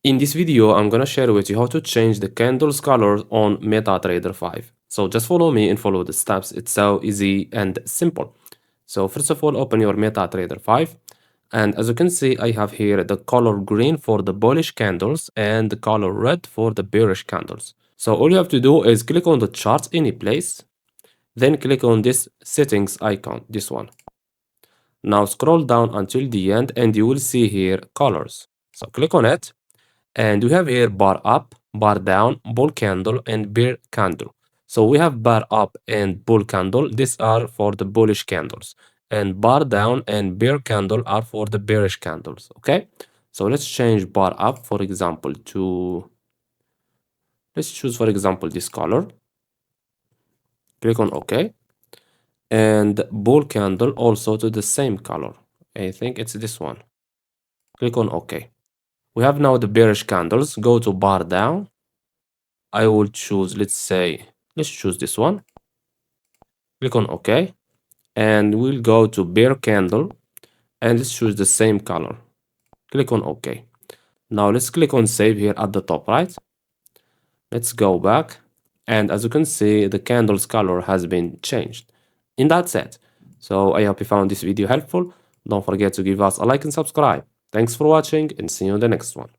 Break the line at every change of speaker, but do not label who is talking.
In this video, I'm gonna share with you how to change the candles color on MetaTrader 5. So just follow me and follow the steps. It's so easy and simple. So first of all, open your MetaTrader 5. And as you can see, I have here the color green for the bullish candles and the color red for the bearish candles. So all you have to do is click on the chart any place. Then click on this settings icon, this one. Now scroll down until the end and you will see here colors. So click on it. And we have here bar up, bar down, bull candle, and bear candle. So we have bar up and bull candle. These are for the bullish candles. And bar down and bear candle are for the bearish candles. Okay. So let's change bar up, for example, to... Let's choose, for example, this color. Click on OK. And bull candle also to the same color. I think it's this one. Click on OK. We have now the bearish candles. Go to bar down. I will choose, let's choose this one. Click on OK. And we'll go to bear candle. And let's choose the same color. Click on OK. Now let's click on save here at the top right. Let's go back. And as you can see, the candle's color has been changed. And that's it. So I hope you found this video helpful. Don't forget to give us a like and subscribe. Thanks for watching and see you in the next one.